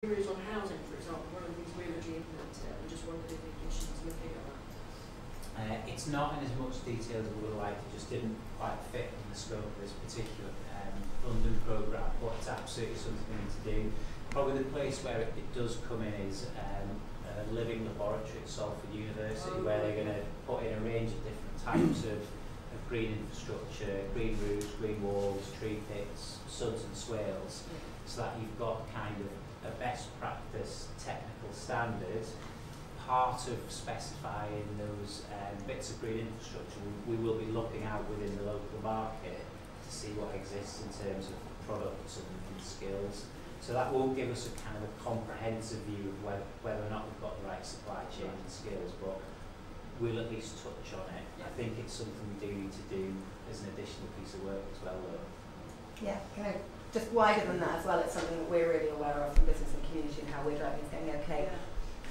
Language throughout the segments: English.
queries on housing, for example, one of the things we're looking into, and just wondered if Ignition is looking at that. It's not in as much detail as we would like. It just didn't quite fit in the scope of this particular London programme, but it's absolutely something we need to do. Probably the place where it does come in is a living laboratory at Salford University, where they're going to put in a range of different types of green infrastructure, green roofs, green walls, tree pits, suds and swales, so that you've got kind of a best practice technical standard. Part of specifying those bits of green infrastructure, we will be looking out within the local market to see what exists in terms of products and skills. So that will give us a kind of a comprehensive view of whether or not we've got the right supply chain and skills, but we'll at least touch on it. I think it's something we do need to do as an additional piece of work as well, though. Yeah, just wider than that as well, it's something that we're really aware of in business and community and how we're driving is going, okay,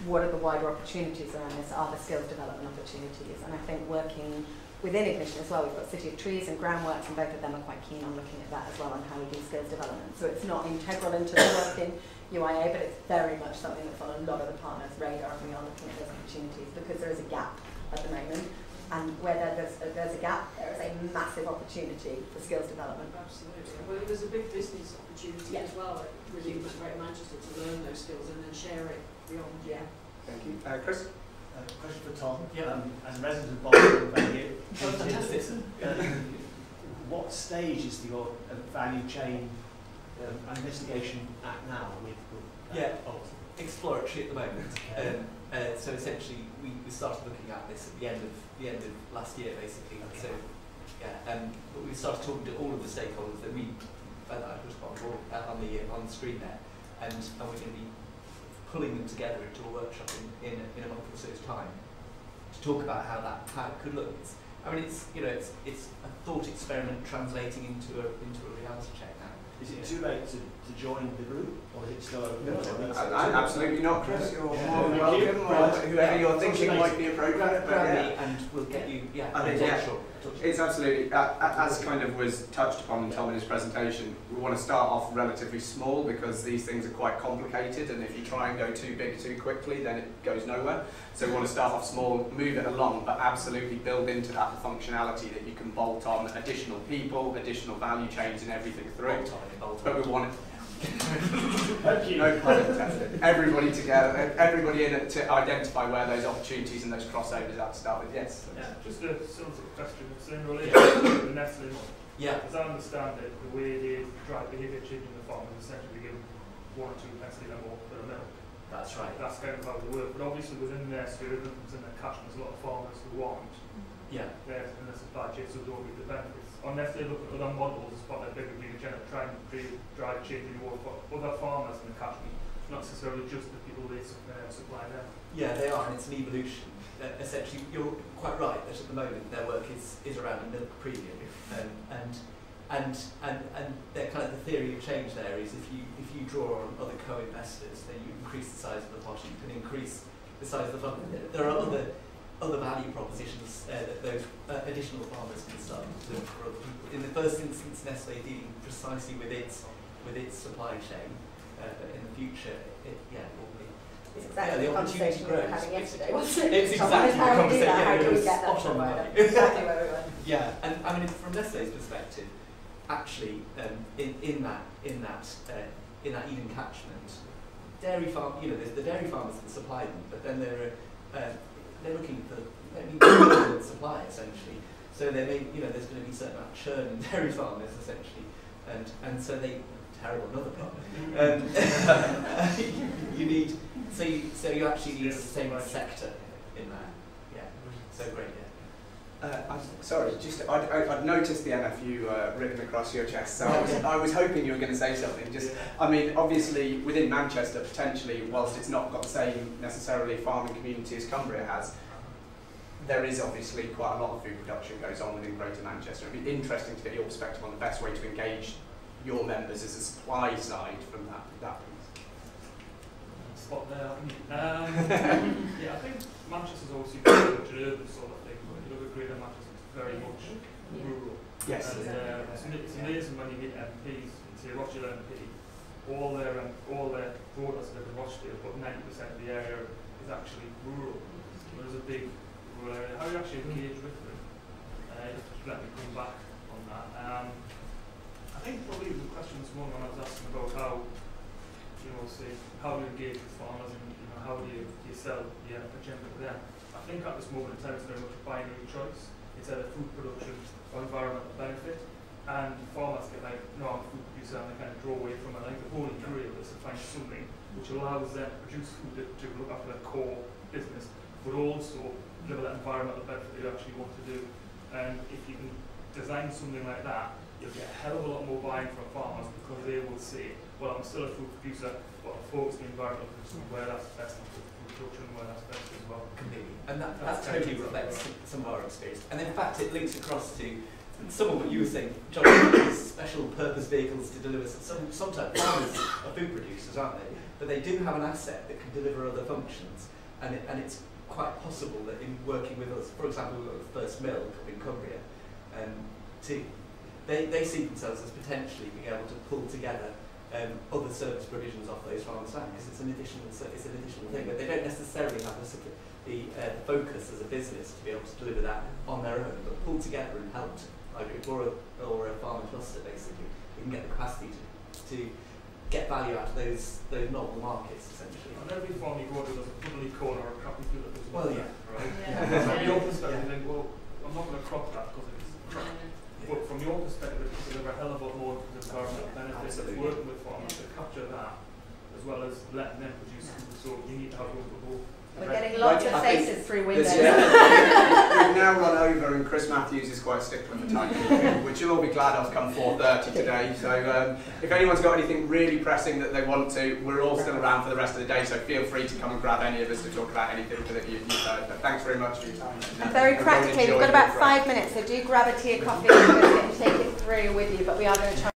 what are the wider opportunities around this? Are there skills development opportunities? And I think working within Ignition as well, we've got City of Trees and Groundworks, and both of them are quite keen on looking at that as well, on how we do skills development. So it's not integral into the work in UIA, but it's very much something that's on a lot of the partners' radar, and we are looking at those opportunities because there is a gap at the moment. And where there's a gap, there is a massive opportunity for skills development. Absolutely. Well, there's a big business opportunity as well, like really for Greater Manchester to learn those skills and then share it beyond. Yeah. Thank you. Chris? Question for Tom. Yeah. As a resident of Bolton, what stage is your value chain investigation at now with Bolton? Exploratory at the moment. So essentially, we started looking at this at the end of last year, basically. Okay. So but we started talking to all of the stakeholders that I was on the screen there, and we're going to be pulling them together into a workshop in a month or so's time to talk about how it could look. It's a thought experiment translating into a reality check now. Is it too late to join the group, or is it still open? No, absolutely not, Chris. You're more than welcome, or whoever you're thinking might be appropriate. And we'll get you. It's absolutely, as kind of was touched upon in Tom in his presentation, we want to start off relatively small because these things are quite complicated, and if you try and go too big too quickly, then it goes nowhere. So we want to start off small, move it along, but absolutely build into that the functionality that you can bolt on additional people, additional value chains and everything through. But we want it. No pun intended. Everybody together, everybody in it to identify where those opportunities and those crossovers are to start with. Yes. Yeah, just a sort of question. It's in relation to the Nestle model. Yeah. As I understand it, the way they drive behaviour change in the farm is essentially give 1 or 2 Nestle more per milk. That's right. That's kind of how they work. But obviously within their sphere, within their catchment, there's a lot of farmers who want their in the supply chain, so don't reap the benefits. Unless they look at other models as part of their bigger green agenda, try and drive change in reward for other farmers in the catchment, not necessarily just the people they supply them. Yeah, they are, and it's an evolution. Essentially, you're quite right that at the moment their work is around a milk premium, and their kind of the theory of change there is if you draw on other co-investors, then you increase the size of the pot. You can increase the size of the fund. There are other value propositions that those additional farmers can start to look for other people. In the first instance, Nestle dealing precisely with its supply chain, but in the future, it will be. It's exactly the conversation we were having yesterday, wasn't it? It's exactly the conversation. How do we get that from exactly where we went? Yeah, and I mean, from Nestle's perspective, actually, in that Eden catchment, dairy farm, there's the dairy farmers that supply them, but then they're looking for supply essentially. So there's going to be a certain amount of churn in dairy farmers essentially, and so they terrible another problem. You actually need a sustainable sector in that. Yeah. So great. Yeah. Sorry, I'd noticed the NFU written across your chest, so I was hoping you were going to say something. I mean, obviously within Manchester, potentially, whilst it's not got the same necessarily farming community as Cumbria has, there is obviously quite a lot of food production goes on within Greater Manchester. It'd be interesting to get your perspective on the best way to engage your members as a supply side from that piece. Spot there. Yeah, I think Manchester's obviously very much an urban sort of thing. When you look at Greater Manchester, it's very much rural. Yes. And, it's amazing when you meet MPs and say, what's your MP? all their products live in Rochdale, but 90% of the area is actually rural. So there's a big rural area. How do you actually engage with them? Just let me come back on that. I think probably the question this morning when I was asking about how, say, how do you engage with farmers and how do you sell the agenda to them? I think at this moment in time it's very much a binary choice. It's either food production or environmental benefit. And farmers get like, no, I'm a food producer, and they kind of draw away from it. I think the holy grail is to find something which allows them to produce food to look after their core business, but also deliver that environmental benefit that you actually want to do. And if you can design something like that, you'll get a hell of a lot more buy-in from farmers because they will say, well, I'm still a food producer, but I'm focused on the environmental production, where that's best for food production, where that's best as well. Completely. And that totally reflects some of our experience. And in fact, it links across to some of what you were saying, Jonny, these special purpose vehicles to deliver. Sometimes farmers are food producers, aren't they? But they do have an asset that can deliver other functions. And it's quite possible that in working with us, for example, we've got the first mill up in Cumbria, they see themselves as potentially being able to pull together other service provisions off those farmers' land, because it's an additional thing. But they don't necessarily have the focus as a business to be able to deliver that on their own, but pull together and help, like or a farmer cluster basically. We can get the capacity to get value out of those novel markets essentially. And every farm you go to, there's a puddly corner or a crappy field as well. Well, yeah. Right? Yeah. From your perspective, you think, well, I'm not going to crop that because it's crap. But from your perspective, it can deliver a hell of a lot more to the environmental benefits of working with farmers to capture that, as well as letting them produce food. So you need to have room for both. We're getting lots of faces through windows. We've now run over, and Chris Matthews is quite a stickler for time, which you'll all be glad of come 4:30 today. So if anyone's got anything really pressing that they want to, we're all still around for the rest of the day, so feel free to come and grab any of us to talk about anything that you've heard. But thanks very much for your time. And very practically, we've got about 5 minutes, so do grab a tea or coffee and take it through with you, but we are going to try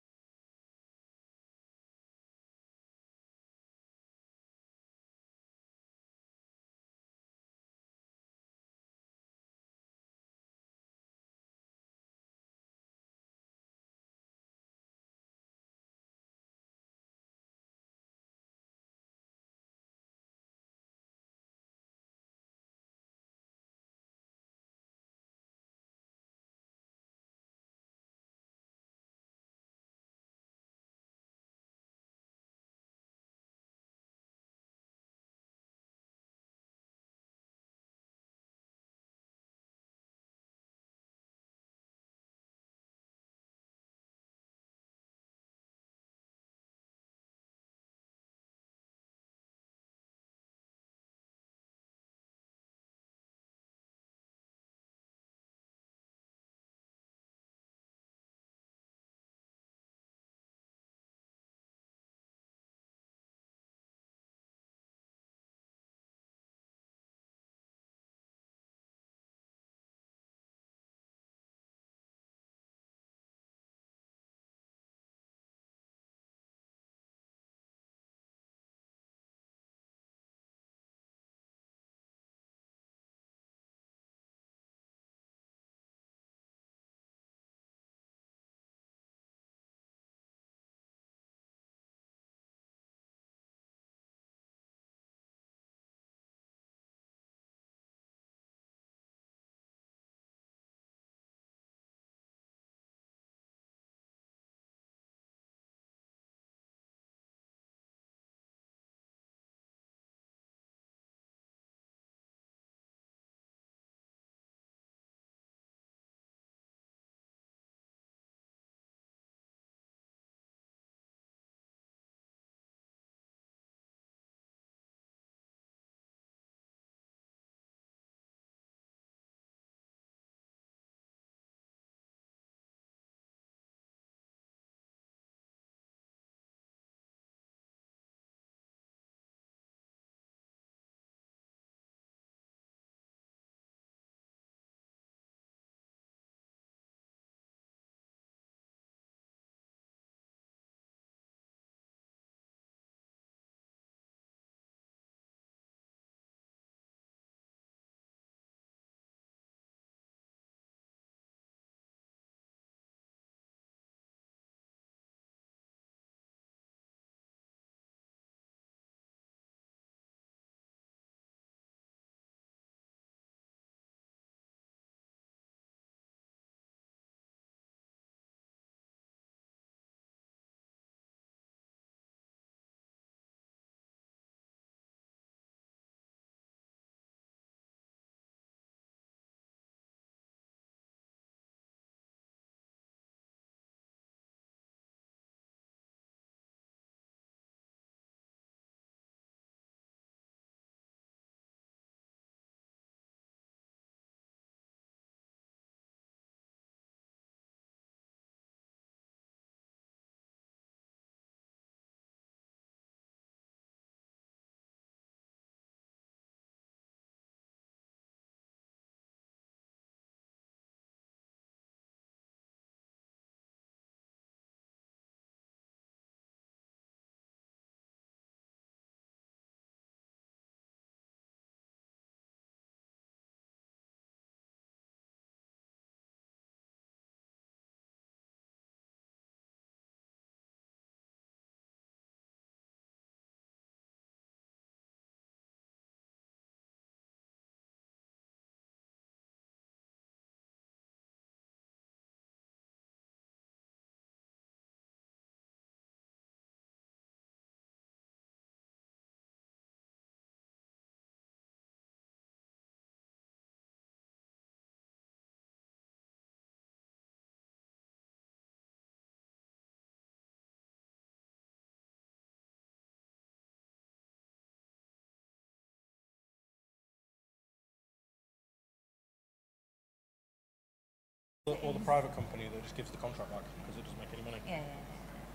Or the private company that just gives the contract back because it doesn't make any money. Yeah.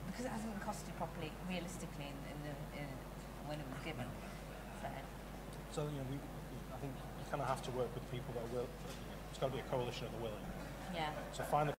Because it hasn't been costed properly, realistically, when it was given. So I think you kind of have to work with people that will. It's got to be a coalition of the willing. Yeah. So find the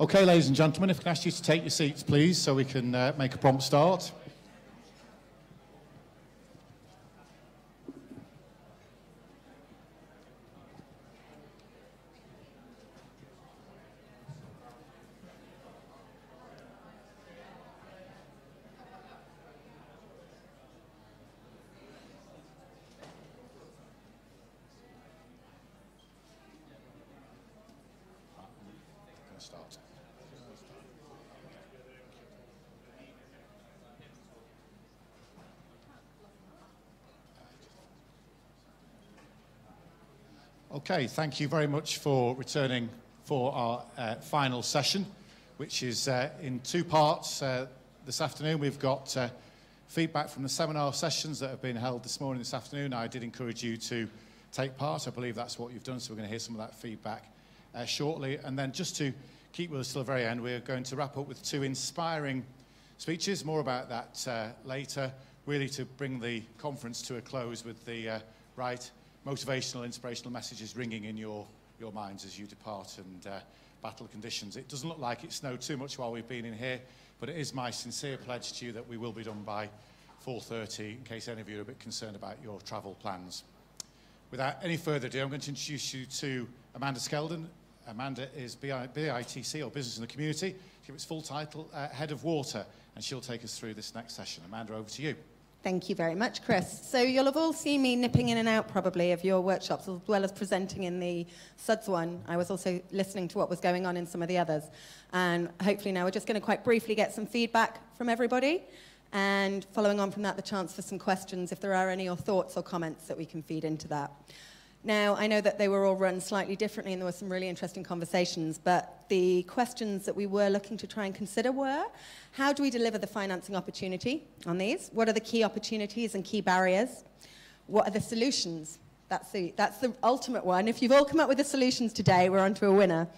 Okay, ladies and gentlemen, if I can ask you to take your seats, please, so we can make a prompt start. Okay, thank you very much for returning for our final session, which is in two parts. This afternoon we've got feedback from the seminar sessions that have been held this morning, this afternoon. I did encourage you to take part. I believe that's what you've done, so we're going to hear some of that feedback shortly. And then just to keep with us till the very end, we're going to wrap up with two inspiring speeches. More about that later, really to bring the conference to a close with the right motivational, inspirational messages ringing in your minds as you depart and battle conditions. It doesn't look like it snowed too much while we've been in here, but it is my sincere pledge to you that we will be done by 4:30, in case any of you are a bit concerned about your travel plans. Without any further ado, I'm going to introduce you to Amanda Skeldon. Amanda is BITC, or Business in the Community, to give its full title, Head of Water, and she'll take us through this next session. Amanda, over to you. Thank you very much, Chris. So you'll have all seen me nipping in and out probably of your workshops, as well as presenting in the SUDS one. I was also listening to what was going on in some of the others. And hopefully now we're just going to quite briefly get some feedback from everybody. And following on from that, the chance for some questions, if there are any or thoughts or comments that we can feed into that. Now, I know that they were all run slightly differently and there were some really interesting conversations, but the questions that we were looking to try and consider were, how do we deliver the financing opportunity on these? What are the key opportunities and key barriers? What are the solutions? That's the ultimate one. If you've all come up with the solutions today, we're on to a winner.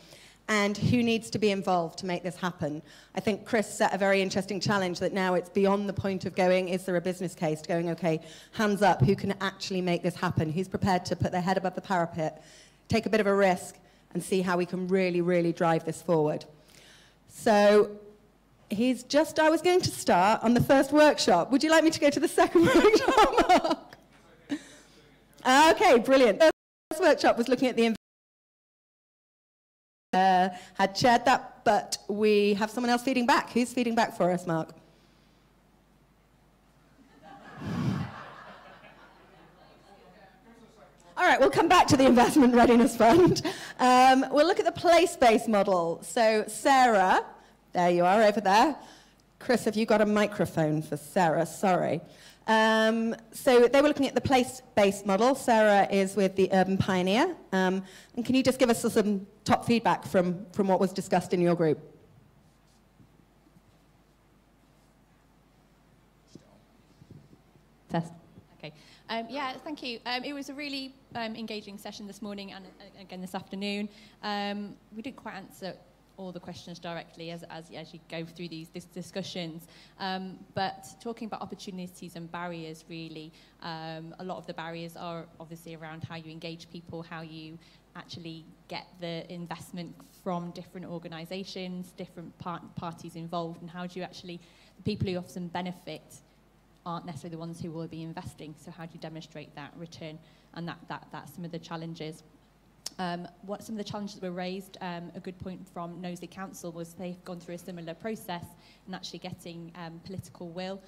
And who needs to be involved to make this happen? I think Chris set a very interesting challenge that now it's beyond the point of going, is there a business case, to going, okay, hands up, who can actually make this happen? Who's prepared to put their head above the parapet, take a bit of a risk, and see how we can really, really drive this forward? So I was going to start on the first workshop. Would you like me to go to the second workshop, Mark? Okay, brilliant. The first workshop was looking at the had shared that, but we have someone else feeding back. Who's feeding back for us, Mark? All right, we'll come back to the Investment Readiness Fund. We'll look at the place-based model. So Sarah, there you are over there. Chris, have you got a microphone for Sarah? Sorry. So they were looking at the place-based model. Sarah is with the Urban Pioneer. And can you just give us some top feedback from what was discussed in your group? Test. Okay. Yeah, thank you. It was a really engaging session this morning and again this afternoon. We didn't quite answer all the questions directly as you go through these discussions. But talking about opportunities and barriers, really, a lot of the barriers are obviously around how you engage people, how you actually get the investment from different organisations, different parties involved, and how do you actually, the people who often benefit aren't necessarily the ones who will be investing, so how do you demonstrate that return? And that's some of the challenges. What some of the challenges that were raised, a good point from Knowsley Council was they've gone through a similar process, and actually getting political will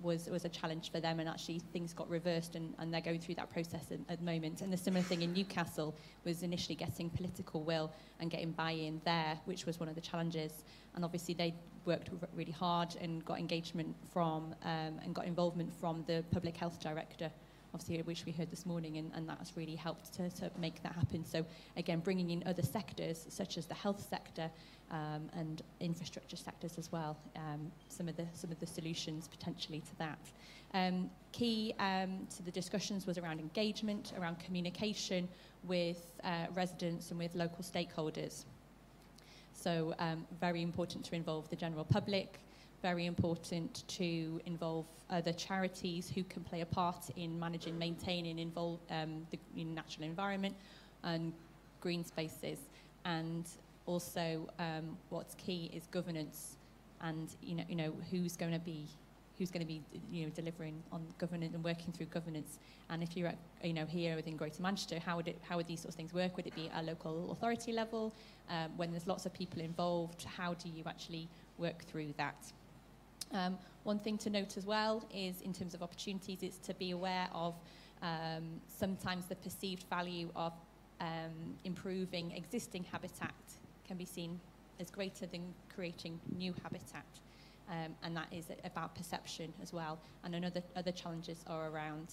was a challenge for them, and actually things got reversed, and they're going through that process at the moment. And the similar thing in Newcastle was initially getting political will and getting buy-in there, which was one of the challenges. And obviously they worked really hard and got engagement from and got involvement from the Public Health Director, obviously, which we heard this morning, and that's really helped to make that happen. So again, bringing in other sectors such as the health sector and infrastructure sectors as well, some of the solutions potentially to that. Key to the discussions was around engagement, around communication with residents and with local stakeholders. So very important to involve the general public. Very important to involve other charities who can play a part in managing, maintaining, the natural environment and green spaces. And also what's key is governance, and who's going to be delivering on governance and working through governance. And if you're here within Greater Manchester, how would these sorts of things work? Would it be a local authority level? When there's lots of people involved, how do you actually work through that? One thing to note as well is, in terms of opportunities, is to be aware of sometimes the perceived value of improving existing habitat can be seen as greater than creating new habitat. And that is about perception as well. And other challenges are around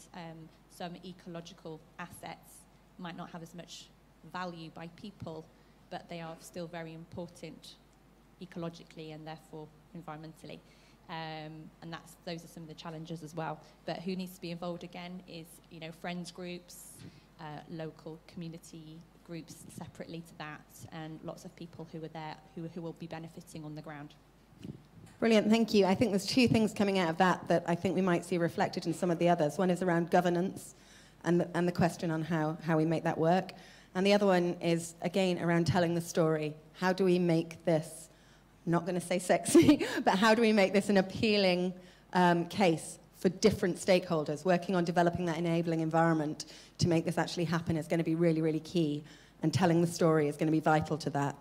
some ecological assets might not have as much value by people, but they are still very important ecologically and therefore environmentally. And those are some of the challenges as well. But who needs to be involved again is friends groups, local community groups separately to that, and lots of people who are there who will be benefiting on the ground. Brilliant, thank you. I think there's two things coming out of that I think we might see reflected in some of the others. One is around governance and the question on how we make that work. And the other one is, again, around telling the story. How do we make this, I'm not going to say sexy, but how do we make this an appealing case for different stakeholders? Working on developing that enabling environment to make this actually happen is going to be really, really key. And telling the story is going to be vital to that.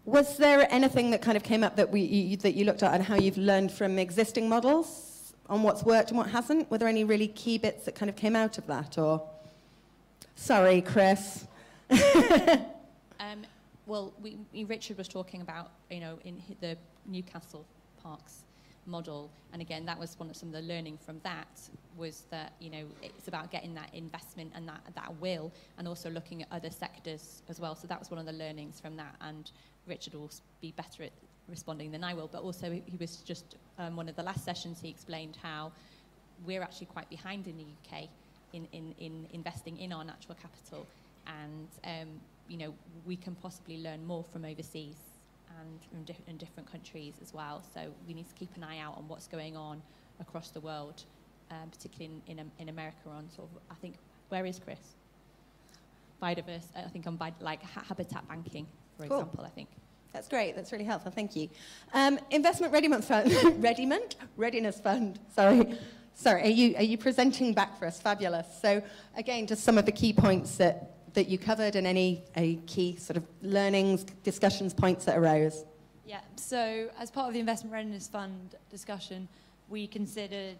Was there anything that kind of came up that you looked at and how you've learned from existing models on what's worked and what hasn't? Were there any really key bits that kind of came out of that? Or, sorry, Chris. Well, Richard was talking about, in the Newcastle Parks model, and again, that was some of the learning from that was that it's about getting that investment and that will, and also looking at other sectors as well. So that was one of the learnings from that, and Richard will be better at responding than I will, but also he was just one of the last sessions, he explained how we're actually quite behind in the UK in investing in our natural capital, and we can possibly learn more from overseas and in different countries as well. So we need to keep an eye out on what's going on across the world, particularly in America on sort of, I think, where is Chris? Biodiverse, I think on habitat banking, for example, I think. That's great, that's really helpful, thank you. Investment Readiness Fund, Readiness Fund, sorry, are you presenting back for us? Fabulous. So again, just some of the key points that you covered and any key sort of learnings, discussions, points that arose. Yeah, so as part of the Investment Readiness Fund discussion, we considered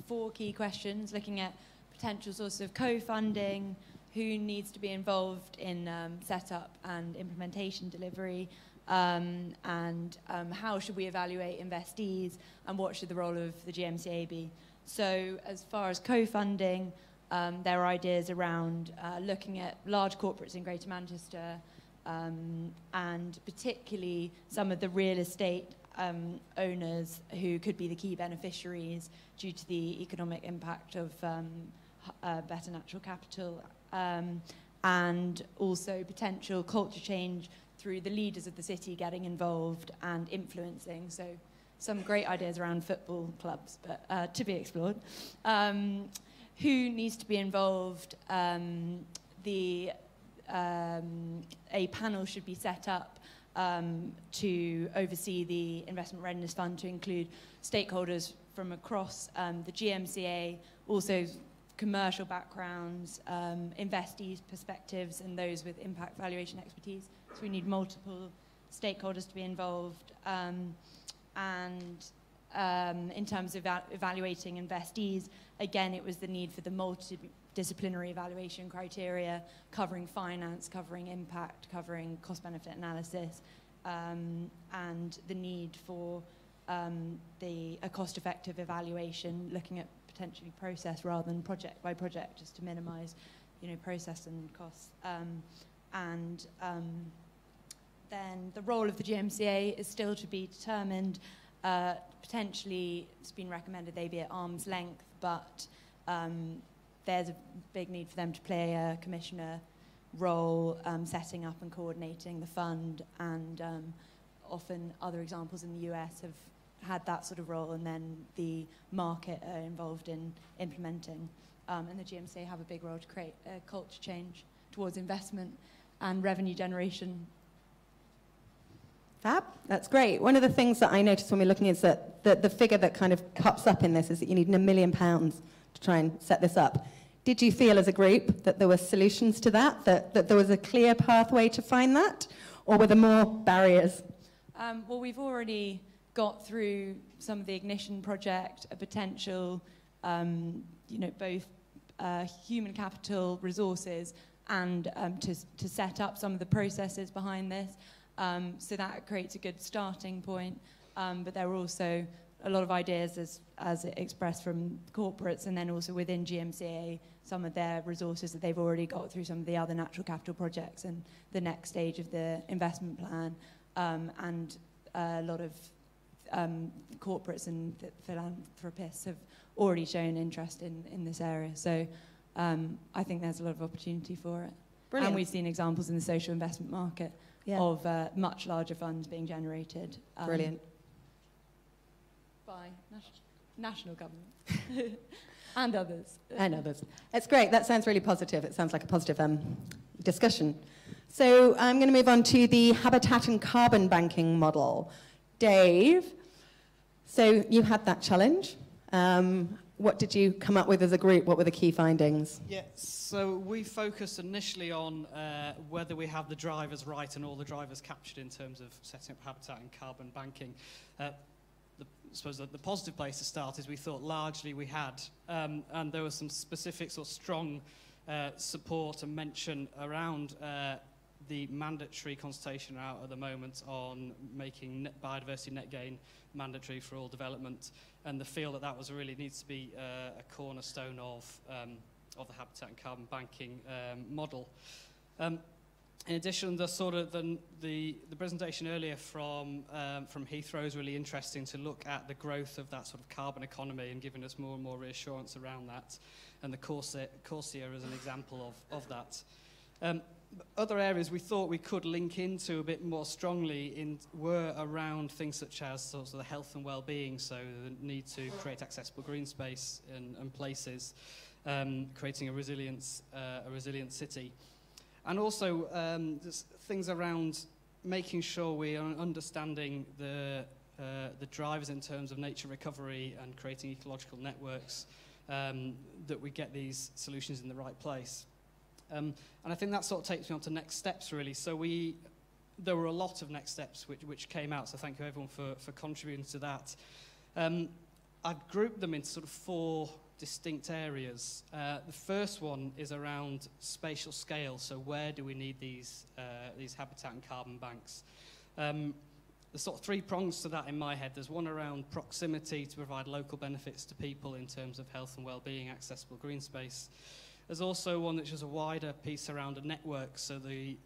4 key questions, looking at potential sources of co-funding, who needs to be involved in setup and implementation delivery, and how should we evaluate investees, and what should the role of the GMCA be. So as far as co-funding, there are ideas around looking at large corporates in Greater Manchester, and particularly some of the real estate owners who could be the key beneficiaries due to the economic impact of better natural capital, and also potential culture change through the leaders of the city getting involved and influencing. So some great ideas around football clubs, but to be explored. Who needs to be involved? A panel should be set up to oversee the Investment Readiness Fund, to include stakeholders from across the GMCA, also commercial backgrounds, investees' perspectives, and those with impact valuation expertise. So we need multiple stakeholders to be involved. In terms of evaluating investees, again, it was the need for the multidisciplinary evaluation criteria, covering finance, covering impact, covering cost-benefit analysis, and the need for a cost-effective evaluation, looking at potentially process rather than project by project, just to minimise, process and costs. Then the role of the GMCA is still to be determined. Potentially, it's been recommended they be at arm's length, but there's a big need for them to play a commissioner role, setting up and coordinating the fund, and often other examples in the US have had that sort of role, and then the market are involved in implementing. And the GMCA have a big role to create a culture change towards investment. and revenue generation. Fab, that's great. One of the things that I noticed when we're looking is that the figure that kind of pops up in this is that you need £1 million to try and set this up. Did you feel as a group that there were solutions to that, that there was a clear pathway to find that, or were there more barriers? Well, we've already got through some of the Ignition project, a potential, both human capital, resources, and to set up some of the processes behind this. So that creates a good starting point. But there are also a lot of ideas as expressed from corporates, and then also within GMCA, some of their resources that they've already got through some of the other natural capital projects and the next stage of the investment plan, and a lot of corporates and philanthropists have already shown interest in this area. So I think there's a lot of opportunity for it. Brilliant. And we've seen examples in the social investment market of much larger funds being generated. Brilliant. By national government and others. And others. It's great. That sounds really positive. It sounds like a positive discussion. So I'm going to move on to the habitat and carbon banking model. Dave, so you had that challenge. What did you come up with as a group? What were the key findings? Yeah, so we focused initially on whether we have the drivers right and all the drivers captured in terms of setting up habitat and carbon banking. I suppose the positive place to start is we thought largely we had, and there was some specific sort of strong support and mention around the mandatory consultation out at the moment on making biodiversity net gain mandatory for all development, and the feel that was really needs to be a cornerstone of the habitat and carbon banking model. In addition, the presentation earlier from Heathrow is really interesting to look at the growth of that sort of carbon economy and giving us more and more reassurance around that, and the Corsia is an example of that. Other areas we thought we could link into a bit more strongly were around things such as sort of the health and well-being, so the need to create accessible green space and places, creating a resilient city. And also things around making sure we are understanding the drivers in terms of nature recovery and creating ecological networks, that we get these solutions in the right place. And I think that sort of takes me on to next steps, really. So there were a lot of next steps which came out, so thank you everyone for contributing to that. I've grouped them into sort of 4 distinct areas. The first one is around spatial scale, so where do we need these habitat and carbon banks? There's sort of 3 prongs to that in my head. There's one around proximity to provide local benefits to people in terms of health and well-being, accessible green space. There's also one which is a wider piece around a network, so the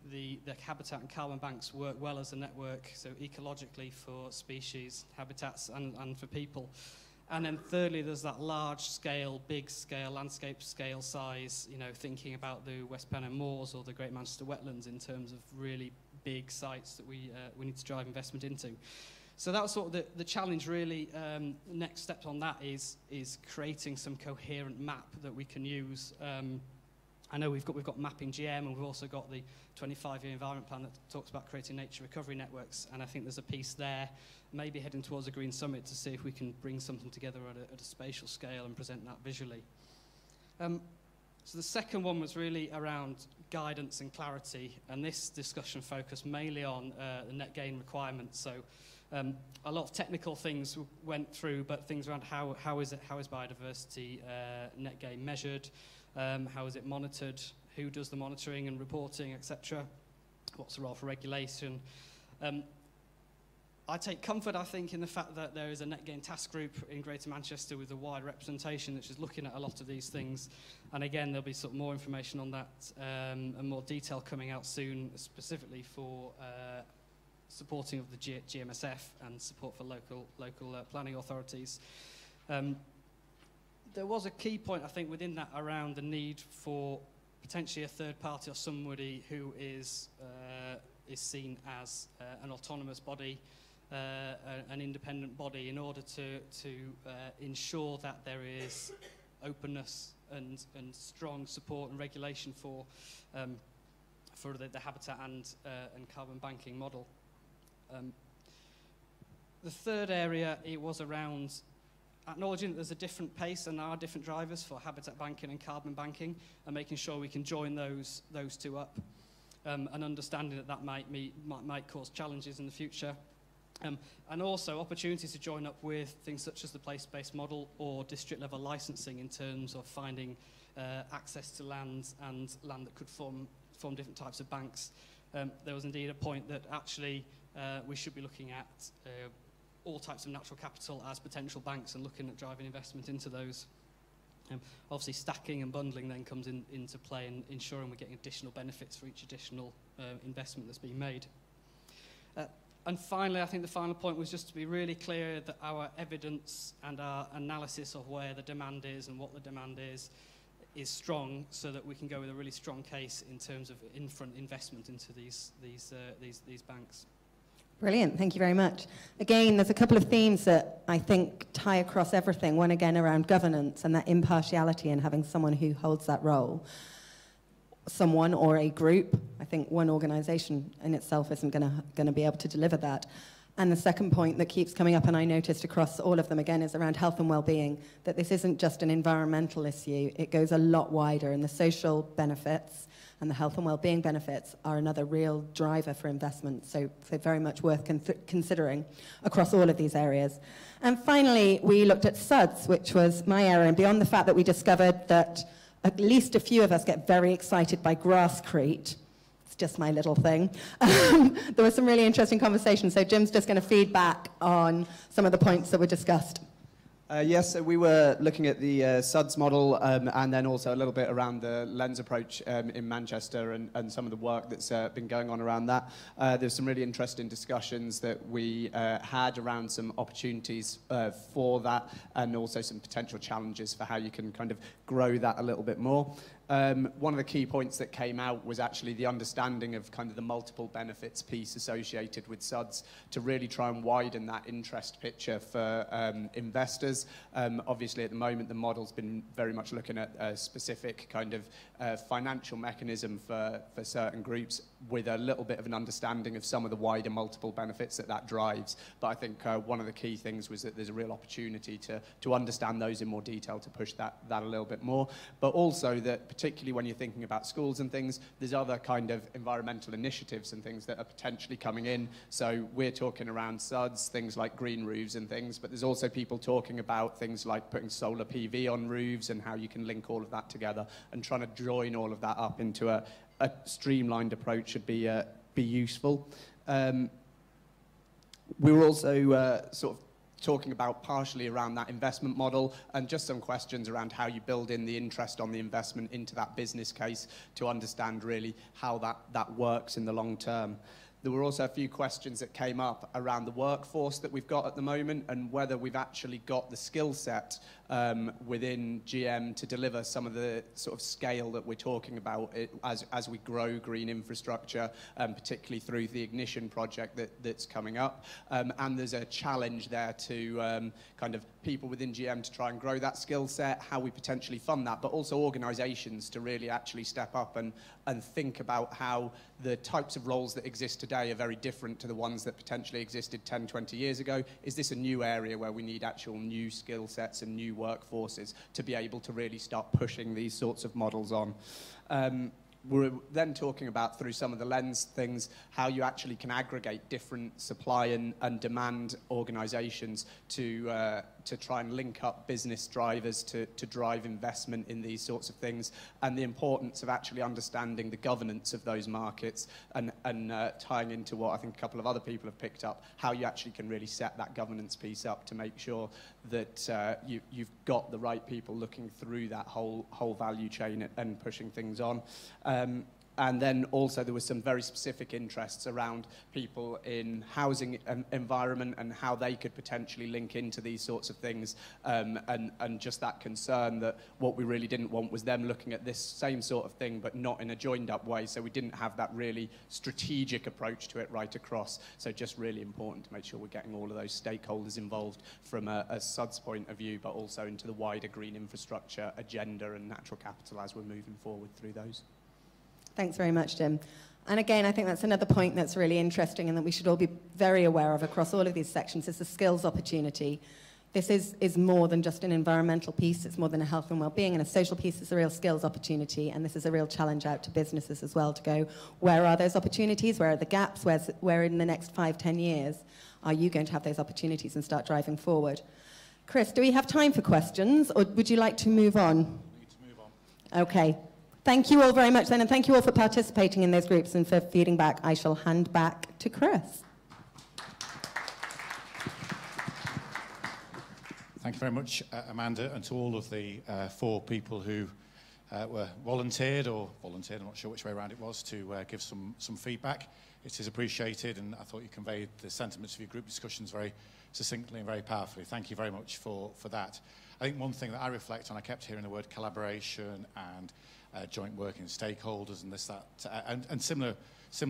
habitat and carbon banks work well as a network, so ecologically for species, habitats, and for people. And then thirdly, there's that large scale, big scale, landscape scale size, thinking about the West Pennine Moors or the Great Manchester Wetlands in terms of really big sites that we need to drive investment into. So that was sort of the challenge, really. Next step on that is creating some coherent map that we can use. I know we've got mapping GM, and we've also got the 25-year environment plan that talks about creating nature recovery networks, and I think there's a piece there, maybe heading towards a Green Summit to see if we can bring something together at a spatial scale and present that visually. So the second one was really around guidance and clarity, and this discussion focused mainly on the net gain requirements. So a lot of technical things went through, but things around how is biodiversity net gain measured, how is it monitored, who does the monitoring and reporting, etc. What's the role for regulation? I take comfort, I think, in the fact that there is a net gain task group in Greater Manchester with a wide representation which is looking at a lot of these things. And again, there'll be sort of more information on that and more detail coming out soon, specifically for supporting of the GMSF and support for local planning authorities. There was a key point, I think, within that around the need for potentially a third party or somebody who is seen as an autonomous body, an independent body, in order to ensure that there is openness and strong support and regulation for for the habitat and carbon banking model. The third area, it was around acknowledging that there's a different pace and there are different drivers for habitat banking and carbon banking, and making sure we can join those two up, and understanding that might cause challenges in the future. And also opportunities to join up with things such as the place-based model or district-level licensing in terms of finding access to land and land that could form different types of banks. There was indeed a point that actually we should be looking at all types of natural capital as potential banks and looking at driving investment into those. Obviously stacking and bundling then comes into play and ensuring we're getting additional benefits for each additional investment that's being made. And finally, I think the final point was just to be really clear that our evidence and our analysis of where the demand is and what the demand is strong, so that we can go with a really strong case in terms of in-front investment into these banks. Brilliant, thank you very much. Again, there's a couple of themes that I think tie across everything. One, again, around governance and that impartiality and having someone who holds that role. Someone or a group. I think one organisation in itself isn't going to be able to deliver that. And the second point that keeps coming up, and I noticed across all of them again, is around health and well-being, that this isn't just an environmental issue, it goes a lot wider, and the social benefits and the health and well-being benefits are another real driver for investment, so very much worth considering across all of these areas. And finally, we looked at SUDS, which was my area, and beyond the fact that we discovered that at least a few of us get very excited by grasscrete, it's just my little thing. There was some really interesting conversations, so Jim's just going to feed back on some of the points that were discussed. Yes, so we were looking at the SUDS model and then also a little bit around the lens approach in Manchester and some of the work that's been going on around that. There's some really interesting discussions that we had around some opportunities for that, and also some potential challenges for how you can kind of grow that a little bit more. One of the key points that came out was actually the understanding of kind of the multiple benefits piece associated with SUDS, to really try and widen that interest picture for investors. Obviously at the moment the model's been very much looking at a specific kind of financial mechanism for certain groups, with a little bit of an understanding of some of the wider multiple benefits that drives. But I think one of the key things was that there's a real opportunity to understand those in more detail, to push that a little bit more. But also that particularly when you're thinking about schools and things, there's other kind of environmental initiatives and things that are potentially coming in. So we're talking around SUDS, things like green roofs and things, but there's also people talking about things like putting solar PV on roofs and how you can link all of that together, and trying to join all of that up into a streamlined approach should be useful. We were also sort of talking about partially around that investment model, and just some questions around how you build in the interest on the investment into that business case to understand really how that works in the long term. There were also a few questions that came up around the workforce that we've got at the moment, and whether we've actually got the skill set within GM to deliver some of the sort of scale that we're talking about as we grow green infrastructure, particularly through the Ignition project that's coming up. And there's a challenge there to kind of people within GM to try and grow that skill set, how we potentially fund that, but also organisations to really actually step up and think about how the types of roles that exist today are very different to the ones that potentially existed 10, 20 years ago. Is this a new area where we need actual new skill sets and new workforces to be able to really start pushing these sorts of models on? We're then talking about, through some of the lens things, how you actually can aggregate different supply and demand organisations to try and link up business drivers to drive investment in these sorts of things, and the importance of actually understanding the governance of those markets, and tying into what I think a couple of other people have picked up, how you actually can really set that governance piece up to make sure that you've got the right people looking through that whole value chain and pushing things on. And then also there was some very specific interests around people in housing environment and how they could potentially link into these sorts of things, and just that concern that what we really didn't want was them looking at this same sort of thing but not in a joined up way, so we didn't have that really strategic approach to it right across. So just really important to make sure we're getting all of those stakeholders involved from a SUDS point of view, but also into the wider green infrastructure agenda and natural capital as we're moving forward through those. Thanks very much, Jim. And again, I think that's another point that's really interesting and that we should all be very aware of across all of these sections is the skills opportunity. This is more than just an environmental piece, it's more than a health and well-being, and a social piece is a real skills opportunity, and this is a real challenge out to businesses as well to go, where are those opportunities, where are the gaps, where in the next 5-10 years are you going to have those opportunities and start driving forward? Chris, do we have time for questions, or would you like to move on? We need to move on. Okay. Thank you all very much then, and thank you all for participating in those groups and for feeding back. I shall hand back to Chris. Thank you very much, Amanda, and to all of the 4 people who were volunteered, I'm not sure which way around it was, to give some feedback. It is appreciated, and I thought you conveyed the sentiments of your group discussions very succinctly and very powerfully. Thank you very much for that. I think one thing that I reflect on, I kept hearing the word collaboration and joint working stakeholders and this, that, and similar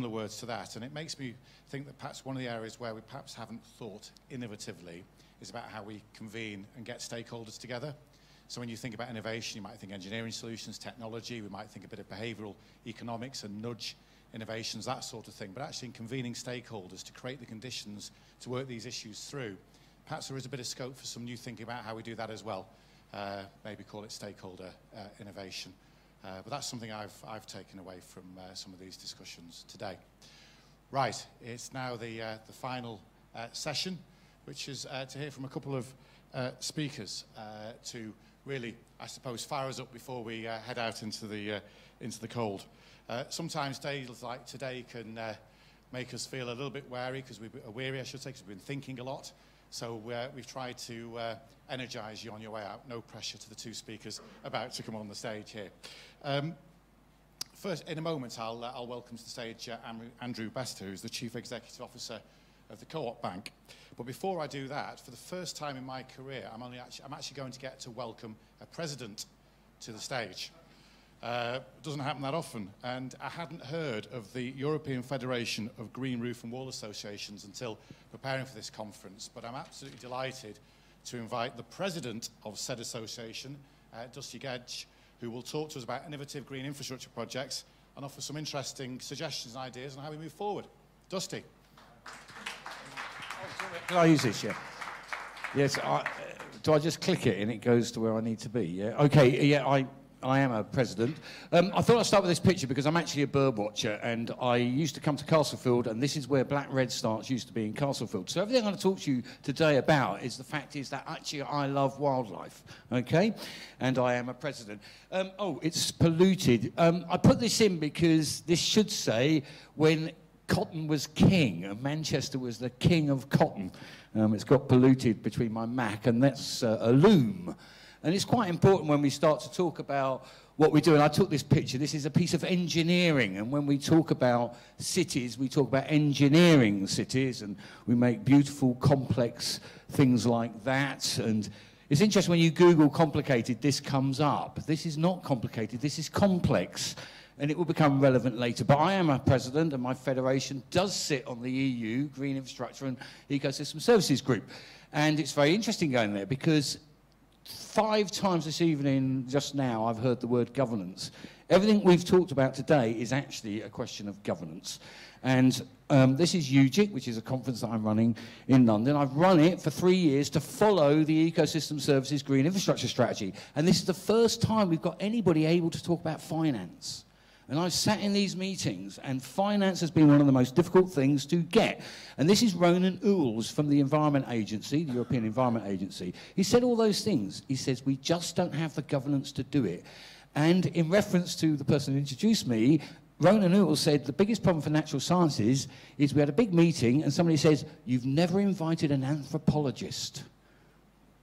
words to that. And it makes me think that perhaps one of the areas where we perhaps haven't thought innovatively is about how we convene and get stakeholders together. So when you think about innovation, you might think engineering solutions, technology, we might think a bit of behavioural economics and nudge innovations, that sort of thing. But actually in convening stakeholders to create the conditions to work these issues through, perhaps there is a bit of scope for some new thinking about how we do that as well. Maybe call it stakeholder innovation. But that's something I've taken away from some of these discussions today. Right, it's now the final session, which is to hear from a couple of speakers to really, I suppose, fire us up before we head out into the cold. Sometimes days like today can make us feel a little bit weary, because we're weary, I should say, because we've been thinking a lot. So we've tried to energise you on your way out. No pressure to the 2 speakers about to come on the stage here. First, in a moment, I'll welcome to the stage Andrew Bester, who's the Chief Executive Officer of the Co-op Bank. But before I do that, for the first time in my career, I'm actually going to get to welcome a president to the stage. It doesn't happen that often, and I hadn't heard of the European Federation of Green Roof and Wall Associations until preparing for this conference, but I'm absolutely delighted to invite the president of said association, Dusty Gedge, who will talk to us about innovative green infrastructure projects and offer some interesting suggestions and ideas on how we move forward. Dusty. Can I use this, yeah? Yes, do I just click it and it goes to where I need to be, yeah? Okay, yeah, I am a president. I thought I'd start with this picture because I'm actually a bird watcher, and I used to come to Castlefield, and this is where black red starts used to be in Castlefield. So everything I'm going to talk to you today about is the fact is that actually I love wildlife, okay? And I am a president. Oh, it's polluted. I put this in because this should say when cotton was king, and Manchester was the king of cotton. It's got polluted between my Mac, and that's a loom. And it's quite important when we start to talk about what we do. And I took this picture. This is a piece of engineering. And when we talk about cities, we talk about engineering cities. And we make beautiful, complex things like that. And it's interesting when you Google complicated, this comes up. This is not complicated. This is complex. And it will become relevant later. But I am a president, and my federation does sit on the EU, Green Infrastructure and Ecosystem Services Group. And it's very interesting going there because 5 times this evening, just now, I've heard the word governance. Everything we've talked about today is actually a question of governance. And this is UGIC, which is a conference that I'm running in London. I've run it for 3 years to follow the Ecosystem Services Green Infrastructure Strategy. And this is the first time we've got anybody able to talk about finance. And I've sat in these meetings, and finance has been one of the most difficult things to get. And this is Ronan Ools from the Environment Agency, the European Environment Agency. He said all those things. He says, we just don't have the governance to do it. And in reference to the person who introduced me, Ronan Ools said the biggest problem for natural sciences is we had a big meeting, and somebody says, you've never invited an anthropologist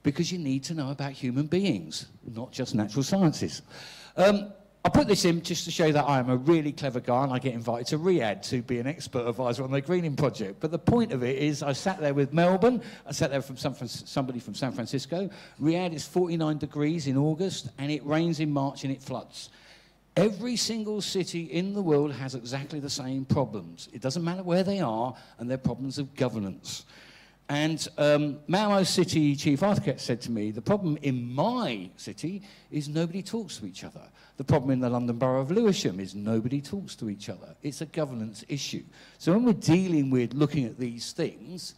because you need to know about human beings, not just natural sciences. I put this in just to show that I am a really clever guy, and I get invited to Riyadh to be an expert advisor on their greening project. But the point of it is I sat there with Melbourne, I sat there from somebody from San Francisco. Riyadh is 49 degrees in August, and it rains in March and it floods. Every single city in the world has exactly the same problems. It doesn't matter where they are, and they're problems of governance. And Malmo City Chief Architect said to me, the problem in my city is nobody talks to each other. The problem in the London Borough of Lewisham is nobody talks to each other. It's a governance issue. So when we're dealing with looking at these things,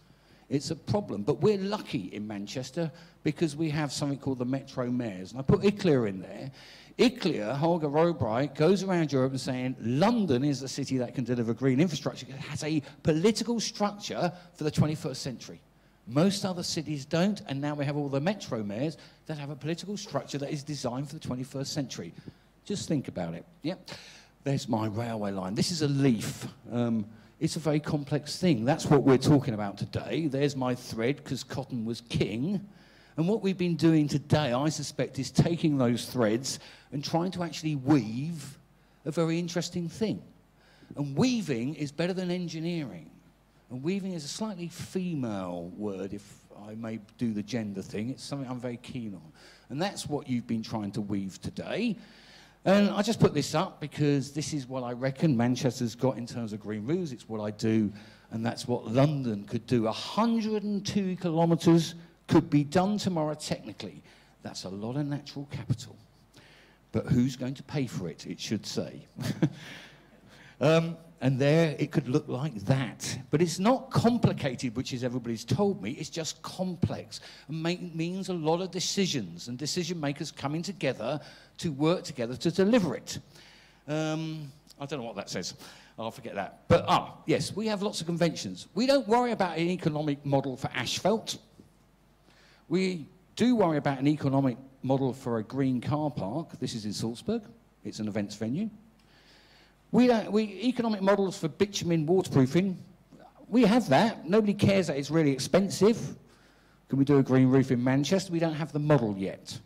it's a problem. But we're lucky in Manchester because we have something called the Metro Mayors. And I put ICLEA in there. ICLEA, Holger Robright, goes around Europe and saying London is the city that can deliver green infrastructure. It has a political structure for the 21st century. Most other cities don't, and now we have all the metro mayors that have a political structure that is designed for the 21st century. Just think about it. Yep. There's my railway line. This is a leaf. It's a very complex thing. That's what we're talking about today. There's my thread, because cotton was king. And what we've been doing today, I suspect, is taking those threads and trying to actually weave a very interesting thing. And weaving is better than engineering. And weaving is a slightly female word, if I may do the gender thing. It's something I'm very keen on. And that's what you've been trying to weave today. And I just put this up because this is what I reckon Manchester's got in terms of green roofs. It's what I do, and that's what London could do. 102 kilometres could be done tomorrow technically. That's a lot of natural capital. But who's going to pay for it, it should say. And there it could look like that. But it's not complicated, which is everybody's told me. It's just complex. And means a lot of decisions and decision makers coming together to work together to deliver it. I don't know what that says. I'll forget that. But, yes, we have lots of conventions. We don't worry about an economic model for asphalt. We do worry about an economic model for a green car park. This is in Salzburg. It's an events venue. Economic models for bitumen waterproofing, we have that. Nobody cares that it's really expensive. Can we do a green roof in Manchester? We don't have the model yet.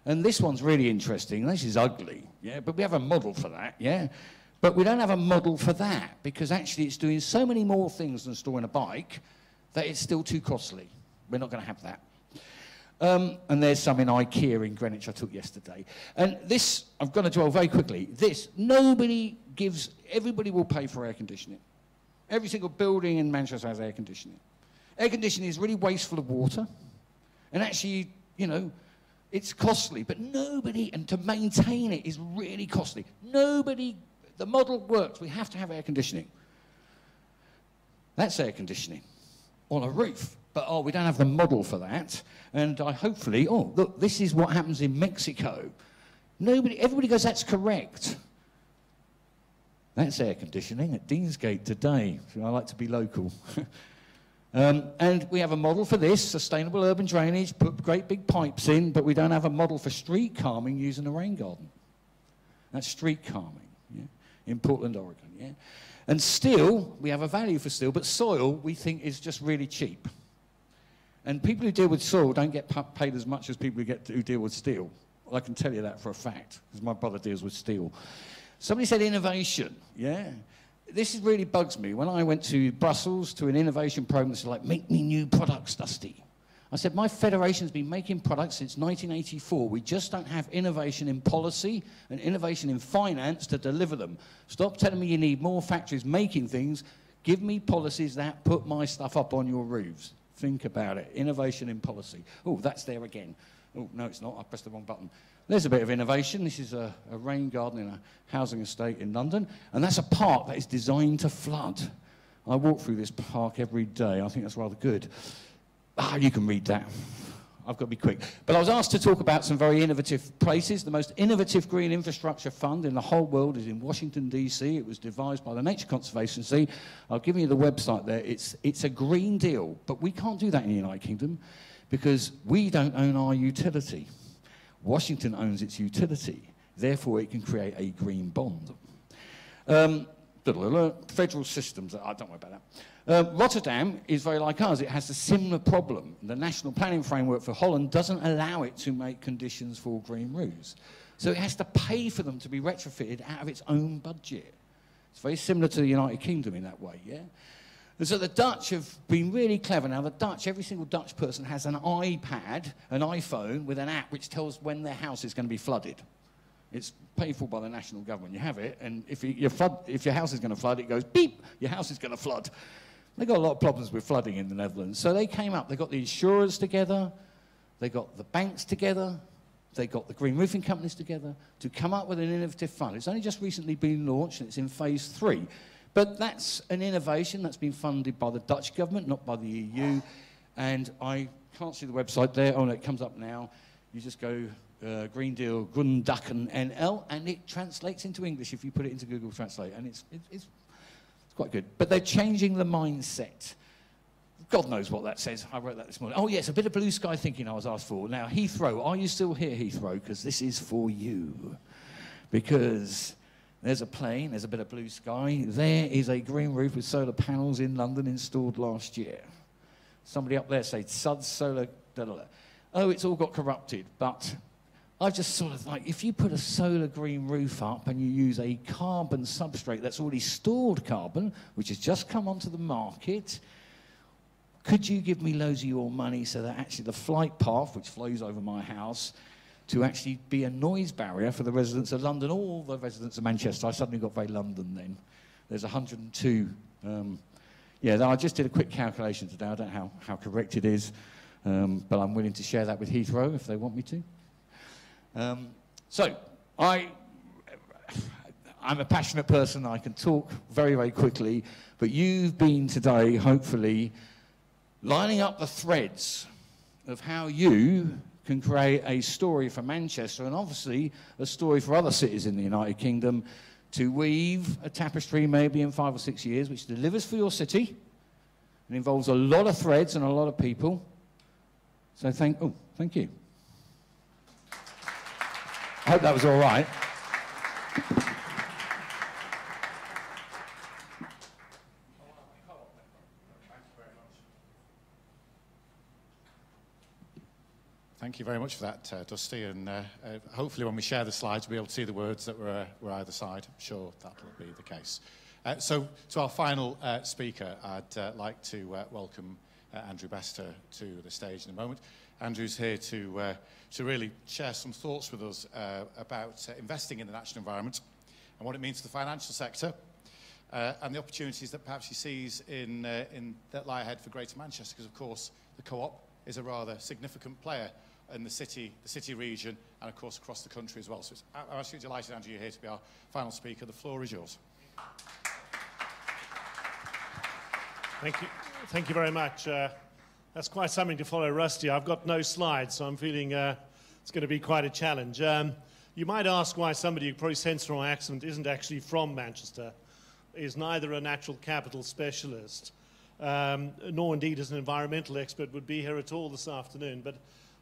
And this one's really interesting. This is ugly, yeah, but we have a model for that, yeah? But we don't have a model for that because actually it's doing so many more things than storing a bike that it's still too costly. We're not going to have that. And there's some in IKEA in Greenwich I took yesterday. And this, I'm going to dwell very quickly. This, everybody will pay for air conditioning. Every single building in Manchester has air conditioning. Air conditioning is really wasteful of water. And actually, you know, it's costly. But nobody, and to maintain it is really costly. The model works. We have to have air conditioning. That's air conditioning on a roof. But, we don't have the model for that. And hopefully, look, this is what happens in Mexico. Everybody goes, that's correct. That's air conditioning at Deansgate today. So I like to be local. And we have a model for this, sustainable urban drainage, put great big pipes in, but we don't have a model for street calming using a rain garden. That's street calming, yeah, in Portland, Oregon, yeah. And steel, we have a value for steel, but soil we think is just really cheap. And people who deal with soil don't get paid as much as people who deal with steel. Well, I can tell you that for a fact, because my brother deals with steel. Somebody said innovation, yeah? This really bugs me. When I went to Brussels to an innovation program, it's like, make me new products, Dusty. I said, my federation's been making products since 1984. We just don't have innovation in policy and innovation in finance to deliver them. Stop telling me you need more factories making things. Give me policies that put my stuff up on your roofs. Think about it. Innovation in policy. Oh, that's there again. Oh, no, it's not. I pressed the wrong button. There's a bit of innovation. This is a rain garden in a housing estate in London. And that's a park that is designed to flood. I walk through this park every day. I think that's rather good. You can read that. I've got to be quick. But I was asked to talk about some very innovative places. The most innovative green infrastructure fund in the whole world is in Washington, D.C. It was devised by the Nature Conservancy. I'll give you the website there. It's a green deal, but we can't do that in the United Kingdom because we don't own our utility. Washington owns its utility. Therefore, it can create a green bond. Federal systems, don't worry about that. Rotterdam is very like ours. It has a similar problem. The national planning framework for Holland doesn't allow it to make conditions for green roofs. So it has to pay for them to be retrofitted out of its own budget. It's very similar to the United Kingdom in that way, yeah? And so the Dutch have been really clever. Now, every single Dutch person has an iPad, an iPhone, with an app which tells when their house is going to be flooded. It's paid for by the national government. You have it, and if your house is going to flood, it goes, beep, your house is going to flood. They got a lot of problems with flooding in the Netherlands. So they came up, they got the insurers together, they got the banks together, they got the green roofing companies together to come up with an innovative fund. It's only just recently been launched and it's in phase 3. But that's an innovation that's been funded by the Dutch government, not by the EU. And I can't see the website there. Oh, no, it comes up now. You just go Green Deal, Grunddaken NL, and it translates into English if you put it into Google Translate. And it's quite good. But they're changing the mindset. God knows what that says. I wrote that this morning. Oh, yes, a bit of blue sky thinking I was asked for. Now, Heathrow, are you still here, Heathrow? Because this is for you. Because there's a plane, there's a bit of blue sky. There is a green roof with solar panels in London installed last year. Somebody up there said, Suds, solar, da, da, da. Oh, it's all got corrupted. But I've just sort of like, if you put a solar green roof up and you use a carbon substrate that's already stored carbon, which has just come onto the market, could you give me loads of your money so that actually the flight path, which flows over my house, to actually be a noise barrier for the residents of London, all the residents of Manchester? I suddenly got very London then. There's 102. I just did a quick calculation today. I don't know how correct it is, but I'm willing to share that with Heathrow if they want me to. I'm a passionate person. I can talk very, very quickly, but you've been today, hopefully, lining up the threads of how you can create a story for Manchester and obviously a story for other cities in the United Kingdom to weave a tapestry maybe in 5 or 6 years which delivers for your city and involves a lot of threads and a lot of people. So thank you. I hope that was all right. Thank you very much for that, Dusty, and hopefully when we share the slides we'll be able to see the words that were either side. I'm sure that'll be the case. So to our final speaker, I'd like to welcome Andrew Bester to the stage in a moment. Andrew's here to really share some thoughts with us about investing in the natural environment and what it means to the financial sector and the opportunities that perhaps he sees in that lie ahead for Greater Manchester, because of course the Co-op is a rather significant player in the city region, and of course across the country as well. So I'm actually delighted, Andrew, you're here to be our final speaker. The floor is yours. Thank you very much. That's quite something to follow, Rusty. I've got no slides, so I'm feeling it's going to be quite a challenge. You might ask why somebody who probably sense from my accent isn't actually from Manchester, is neither a natural capital specialist, nor indeed as an environmental expert would be here at all this afternoon. But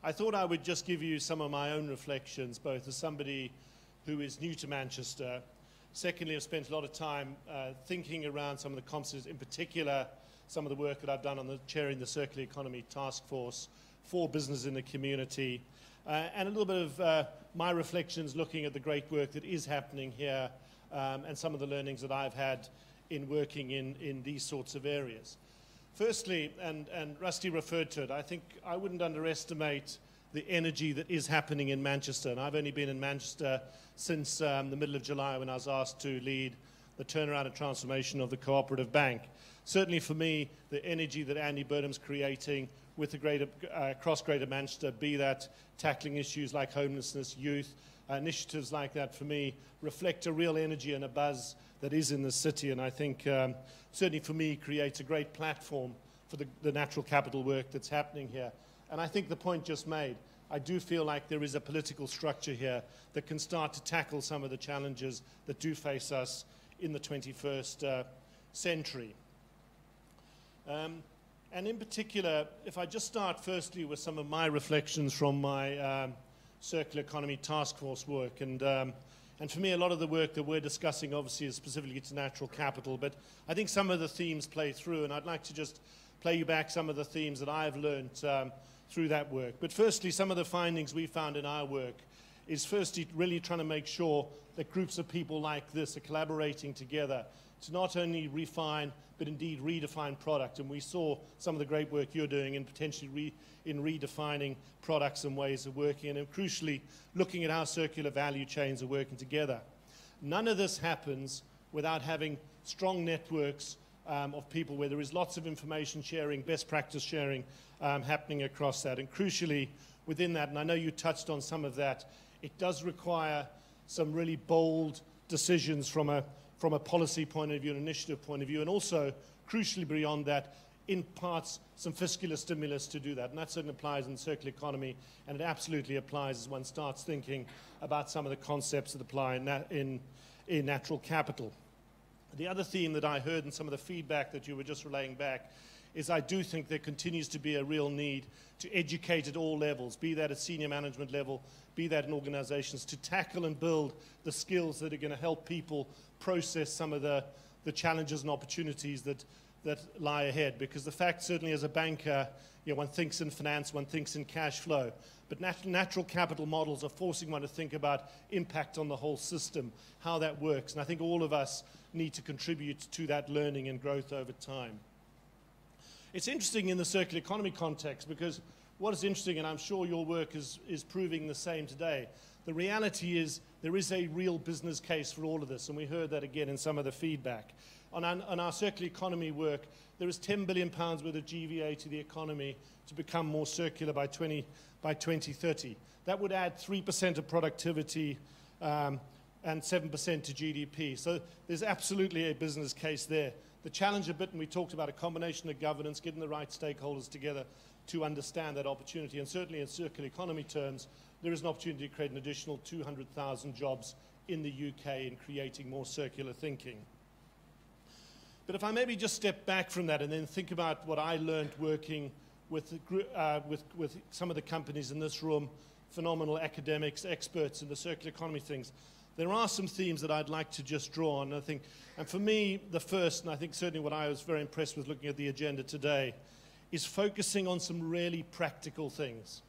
I thought I would just give you some of my own reflections, both as somebody who is new to Manchester. Secondly, I've spent a lot of time thinking around some of the concepts, in particular some of the work that I've done on chairing the Circular Economy Task Force for business in the community, and a little bit of my reflections looking at the great work that is happening here and some of the learnings that I've had in working in these sorts of areas. Firstly, and Rusty referred to it, I think I wouldn't underestimate the energy that is happening in Manchester. And I've only been in Manchester since the middle of July when I was asked to lead the turnaround and transformation of the Cooperative Bank. Certainly for me, the energy that Andy Burnham's creating with the across Greater Manchester, be that tackling issues like homelessness, youth, initiatives like that, for me, reflect a real energy and a buzz that is in the city, and I think certainly for me creates a great platform for the natural capital work that's happening here. And I think the point just made, I do feel like there is a political structure here that can start to tackle some of the challenges that do face us in the 21st century. And in particular, if I just start firstly with some of my reflections from my Circular Economy Task Force work, and for me, a lot of the work that we're discussing obviously is specifically to natural capital, but I think some of the themes play through, and I'd like to just play you back some of the themes that I've learned through that work. But firstly, some of the findings we found in our work is firstly really trying to make sure that groups of people like this are collaborating together to not only refine, but indeed redefine product. And we saw some of the great work you're doing in potentially in redefining products and ways of working, and crucially, looking at how circular value chains are working together. None of this happens without having strong networks of people where there is lots of information sharing, best practice sharing happening across that. And crucially within that, and I know you touched on some of that, it does require some really bold decisions from a policy point of view, an initiative point of view, and also, crucially beyond that, in parts, some fiscal stimulus to do that. And that certainly applies in the circular economy, and it absolutely applies as one starts thinking about some of the concepts that apply in natural capital. The other theme that I heard in some of the feedback that you were just relaying back is I do think there continues to be a real need to educate at all levels, be that at senior management level, be that in organizations, to tackle and build the skills that are going to help people process some of the challenges and opportunities that lie ahead. Because the fact, certainly as a banker, one thinks in finance, one thinks in cash flow, but natural capital models are forcing one to think about impact on the whole system, how that works. And I think all of us need to contribute to that learning and growth over time. It's interesting in the circular economy context, because what is interesting, and I'm sure your work is proving the same today, the reality is there is a real business case for all of this, and we heard that again in some of the feedback. On our circular economy work, there is £10 billion worth of GVA to the economy to become more circular by 2030. That would add 3% of productivity and 7% to GDP. So there's absolutely a business case there. The challenge a bit, and we talked about a combination of governance, getting the right stakeholders together to understand that opportunity. And certainly in circular economy terms, there is an opportunity to create an additional 200,000 jobs in the UK in creating more circular thinking. But if I maybe just step back from that and then think about what I learned working with some of the companies in this room, phenomenal academics, experts in the circular economy things, there are some themes that I'd like to just draw on. And for me, the first, and I think certainly what I was very impressed with looking at the agenda today, is focusing on some really practical things.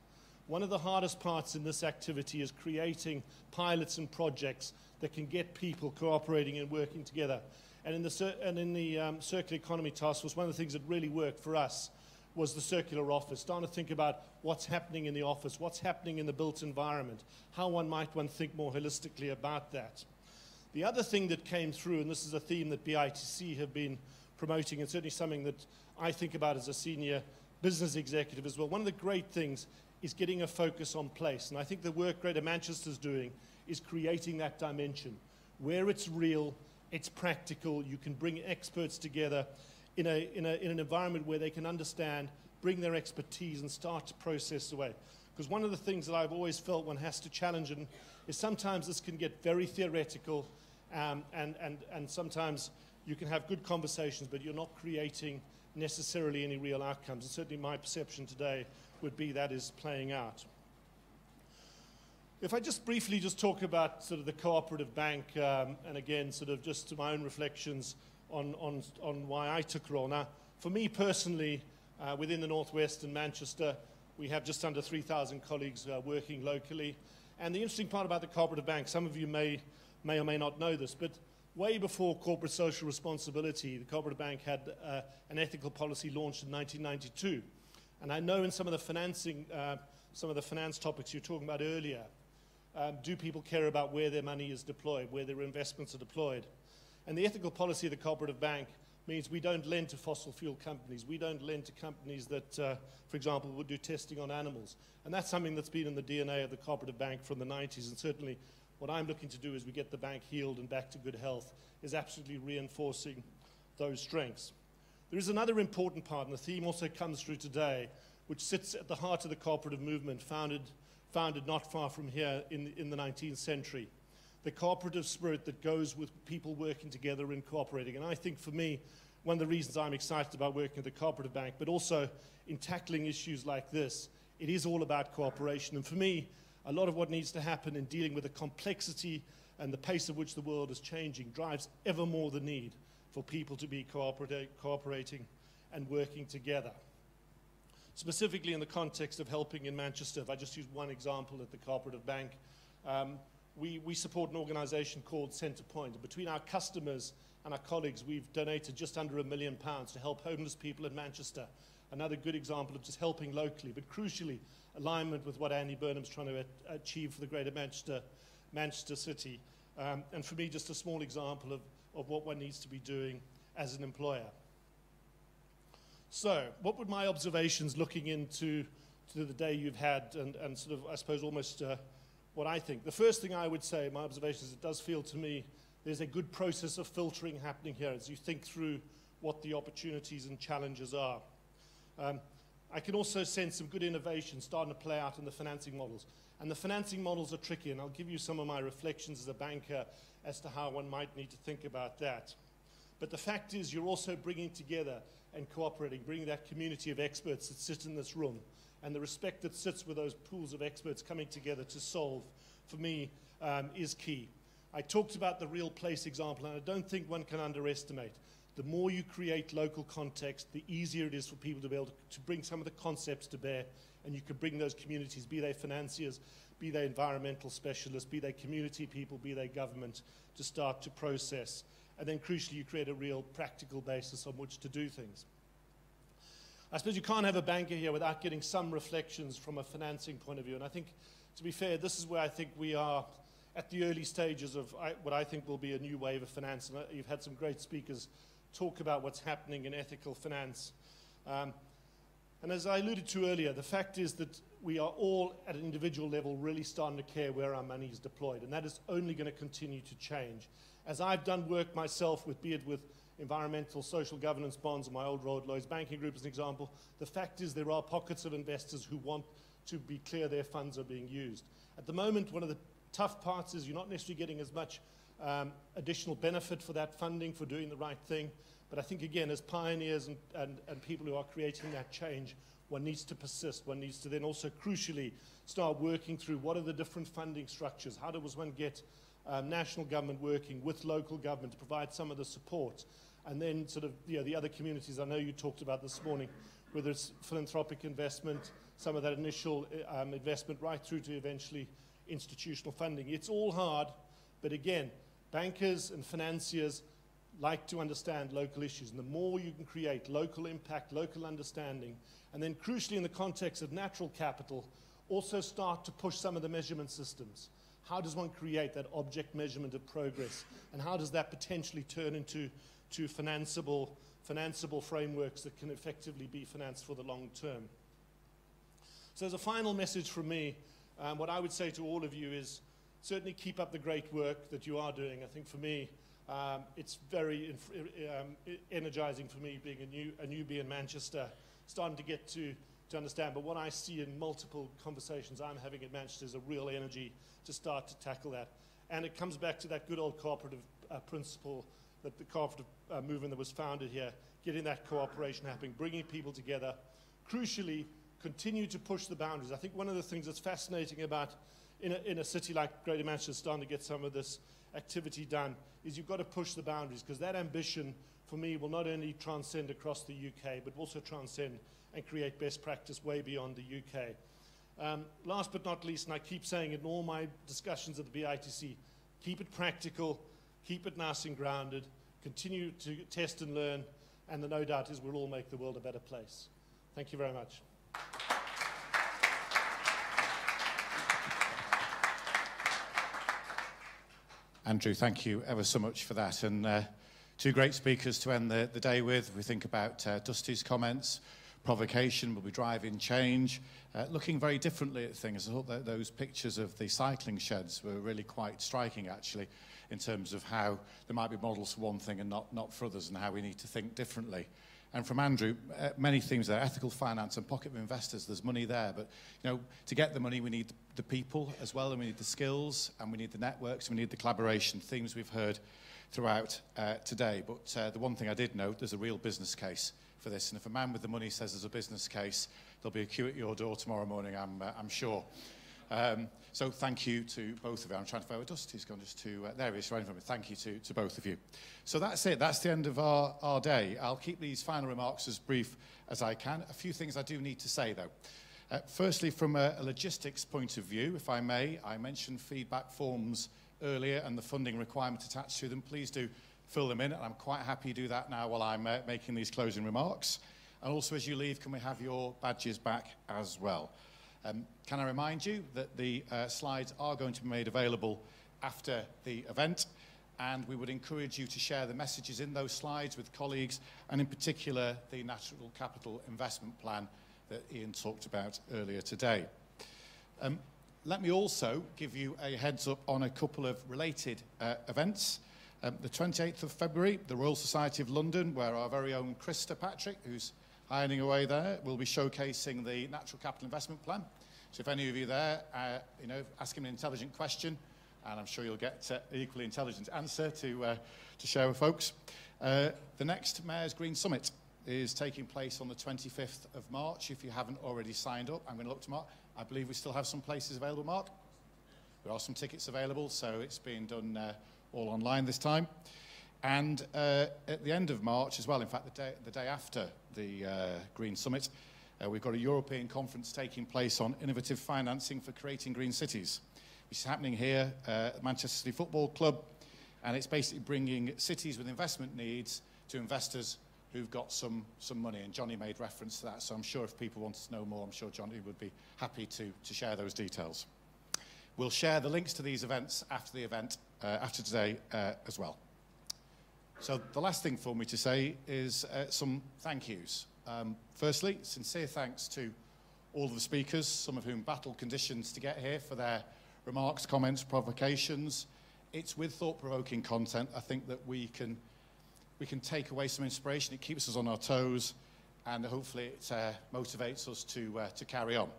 One of the hardest parts in this activity is creating pilots and projects that can get people cooperating and working together. And in the Circular Economy Task Force, one of the things that really worked for us was the circular office, starting to think about what's happening in the office, what's happening in the built environment, how one think more holistically about that. The other thing that came through, and this is a theme that BITC have been promoting, and certainly something that I think about as a senior business executive as well, one of the great things is getting a focus on place. And I think the work Greater Manchester's doing is creating that dimension, where it's real, it's practical, you can bring experts together in an environment where they can understand, bring their expertise and start to process away. Because one of the things that I've always felt one has to challenge is sometimes this can get very theoretical and sometimes you can have good conversations but you're not creating necessarily any real outcomes. And certainly my perception today would be that is playing out. If I just briefly talk about sort of the Cooperative Bank and again sort of just my own reflections on why I took a role. Now, for me personally, within the Northwest and Manchester, we have just under 3,000 colleagues working locally. And the interesting part about the Cooperative Bank, some of you may or may not know this, but way before corporate social responsibility, the Cooperative Bank had an ethical policy launched in 1992. And I know in some of the finance topics you were talking about earlier, do people care about where their money is deployed, where their investments are deployed? And the ethical policy of the Cooperative Bank means we don't lend to fossil fuel companies. We don't lend to companies that, for example, would do testing on animals. And that's something that's been in the DNA of the Cooperative Bank from the 90s. And certainly what I'm looking to do as we get the bank healed and back to good health is absolutely reinforcing those strengths. There is another important part, and the theme also comes through today, which sits at the heart of the cooperative movement, founded not far from here in the 19th century. The cooperative spirit that goes with people working together and cooperating. And I think for me, one of the reasons I'm excited about working at the Cooperative Bank, but also in tackling issues like this, it is all about cooperation. And for me, a lot of what needs to happen in dealing with the complexity and the pace at which the world is changing drives ever more the need for people to be cooperating and working together. Specifically in the context of helping in Manchester, if I just use one example at the Cooperative Bank, we support an organisation called Centrepoint. And between our customers and our colleagues, we've donated just under £1 million to help homeless people in Manchester. Another good example of just helping locally, but crucially, alignment with what Andy Burnham's trying to achieve for the Greater Manchester City. And for me, just a small example of what one needs to be doing as an employer. So, what would my observations looking into the day you've had and sort of, I suppose, almost what I think? The first thing I would say, my observations, it does feel to me there's a good process of filtering happening here as you think through what the opportunities and challenges are. I can also sense some good innovation starting to play out in the financing models. And the financing models are tricky, and I'll give you some of my reflections as a banker as to how one might need to think about that. But the fact is, you're also bringing together and cooperating, bringing that community of experts that sit in this room, and the respect that sits with those pools of experts coming together to solve, for me, is key. I talked about the real place example, and I don't think one can underestimate. The more you create local context, the easier it is for people to be able to bring some of the concepts to bear, and you can bring those communities, be they financiers, be they environmental specialists, be they community people, be they government, to start to process. And then crucially, you create a real practical basis on which to do things. I suppose you can't have a banker here without getting some reflections from a financing point of view. And I think, to be fair, this is where I think we are at the early stages of what I think will be a new wave of finance. And you've had some great speakers talk about what's happening in ethical finance. And as I alluded to earlier, the fact is that we are all at an individual level really starting to care where our money is deployed, and that is only going to continue to change. As I've done work myself with, be it with environmental social governance bonds, and my old role at Lloyds Banking Group as an example, the fact is there are pockets of investors who want to be clear their funds are being used. At the moment, one of the tough parts is you're not necessarily getting as much additional benefit for that funding, for doing the right thing. But I think, again, as pioneers and people who are creating that change, one needs to persist. One needs to then also, crucially, start working through what are the different funding structures. How does one get national government working with local government to provide some of the support? And then sort of, the other communities I know you talked about this morning, whether it's philanthropic investment, some of that initial investment right through to eventually institutional funding. It's all hard, but again, bankers and financiers like to understand local issues, and the more you can create local impact, local understanding, and then crucially in the context of natural capital, also start to push some of the measurement systems. How does one create that object measurement of progress, and how does that potentially turn into financeable frameworks that can effectively be financed for the long term? So as a final message from me, what I would say to all of you is certainly keep up the great work that you are doing. I think for me, it's very energizing for me being a newbie in Manchester, starting to get to understand. But what I see in multiple conversations I'm having in Manchester is a real energy to start to tackle that. And it comes back to that good old cooperative principle, that the cooperative movement that was founded here, getting that cooperation happening, bringing people together. Crucially, continue to push the boundaries. I think one of the things that's fascinating about in a city like Greater Manchester starting to get some of this activity done is you've got to push the boundaries, because that ambition for me will not only transcend across the UK but also transcend and create best practice way beyond the UK. Last but not least, and I keep saying it in all my discussions at the BITC, keep it practical, keep it nice and grounded, continue to test and learn, and the no doubt is we'll all make the world a better place. Thank you very much. Andrew, thank you ever so much for that. And two great speakers to end the day with. We think about Dusty's comments. Provocation will be driving change, looking very differently at things. I thought that those pictures of the cycling sheds were really quite striking, actually, in terms of how there might be models for one thing and not for others, and how we need to think differently. And from Andrew, many themes there, ethical finance and pocket of investors, there's money there. But, to get the money, we need the people as well, and we need the skills, and we need the networks, and we need the collaboration, themes we've heard throughout today. But the one thing I did note, there's a real business case for this. And if a man with the money says there's a business case, there'll be a queue at your door tomorrow morning, I'm sure. So thank you to both of you. I'm trying to find where Dusty's gone just to... there he is, right in front of me. Thank you to both of you. So that's it. That's the end of our day. I'll keep these final remarks as brief as I can. A few things I do need to say, though. Firstly, from a logistics point of view, if I may, I mentioned feedback forms earlier and the funding requirement attached to them. Please do fill them in, and I'm quite happy to do that now while I'm making these closing remarks. And also, as you leave, can we have your badges back as well? Can I remind you that the slides are going to be made available after the event, and we would encourage you to share the messages in those slides with colleagues, and in particular the Natural Capital Investment Plan that Ian talked about earlier today. Let me also give you a heads up on a couple of related events. The 28th of February, the Royal Society of London, where our very own Krista Patrick, who's hiding away there, will be showcasing the Natural Capital Investment Plan. So if any of you there, ask him an intelligent question, and I'm sure you'll get an equally intelligent answer to share with folks. The next Mayor's Green Summit is taking place on the 25th of March. If you haven't already signed up, I'm going to look to Mark. I believe we still have some places available, Mark. There are some tickets available, so it's being done all online this time. And at the end of March as well, in fact the day after the Green Summit, we've got a European conference taking place on innovative financing for creating green cities, which is happening here at the Manchester City Football Club, and it's basically bringing cities with investment needs to investors who've got some money, and Jonny made reference to that, so I'm sure if people wanted to know more, I'm sure Jonny would be happy to share those details. We'll share the links to these events after the event, after today as well. So the last thing for me to say is some thank yous. Firstly, sincere thanks to all of the speakers, some of whom battled conditions to get here, for their remarks, comments, provocations. It's with thought-provoking content, I think, that we can take away some inspiration. It keeps us on our toes, and hopefully it motivates us to carry on.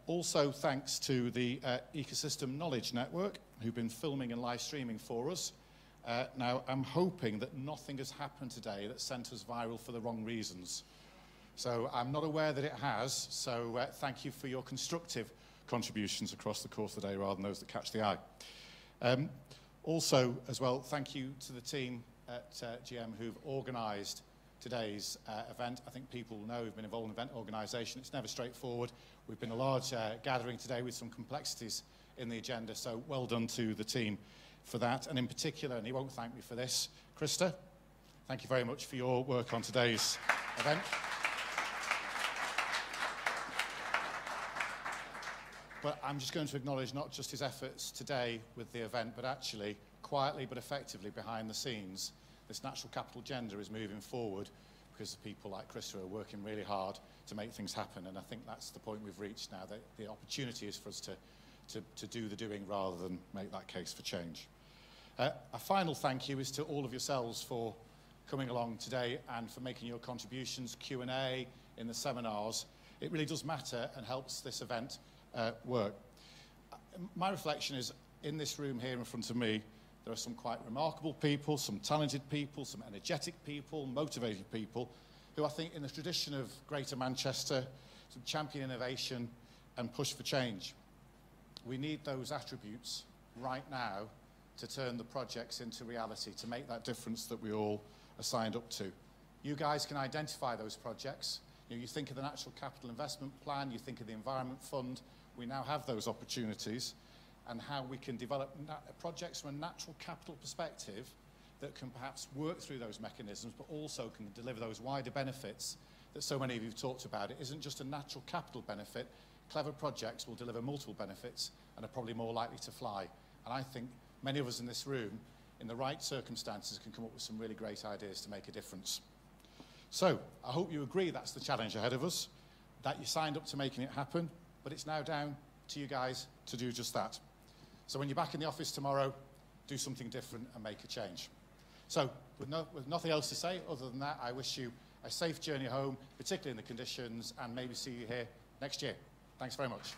Also, thanks to the Ecosystem Knowledge Network, who've been filming and live streaming for us. Now, I'm hoping that nothing has happened today that sent us viral for the wrong reasons. So I'm not aware that it has, so thank you for your constructive contributions across the course of the day rather than those that catch the eye. Also, as well, thank you to the team at GM who've organised today's event. I think people know who've been involved in event organisation. It's never straightforward. We've been a large gathering today with some complexities in the agenda, so well done to the team for that. And in particular, and he won't thank me for this, Krista, thank you very much for your work on today's event. But I'm just going to acknowledge not just his efforts today with the event, but actually quietly but effectively behind the scenes, this natural capital agenda is moving forward because the people like Krista are working really hard to make things happen. And I think that's the point we've reached now, that the opportunity is for us to do the doing rather than make that case for change. A final thank you is to all of yourselves for coming along today and for making your contributions, Q&A, in the seminars. It really does matter and helps this event work. My reflection is, in this room here in front of me, there are some quite remarkable people, some talented people, some energetic people, motivated people, who I think in the tradition of Greater Manchester, some champion innovation and push for change. We need those attributes right now to turn the projects into reality, to make that difference that we all are signed up to. You guys can identify those projects. You think of the Natural Capital Investment Plan, you think of the Environment Fund. We now have those opportunities, and how we can develop projects from a natural capital perspective that can perhaps work through those mechanisms, but also can deliver those wider benefits that so many of you have talked about. It isn't just a natural capital benefit. Clever projects will deliver multiple benefits and are probably more likely to fly. And I think many of us in this room, in the right circumstances, can come up with some really great ideas to make a difference. So I hope you agree that's the challenge ahead of us, that you signed up to making it happen, but it's now down to you guys to do just that. So when you're back in the office tomorrow, do something different and make a change. So with nothing else to say other than that, I wish you a safe journey home, particularly in the conditions, and maybe see you here next year. Thanks very much.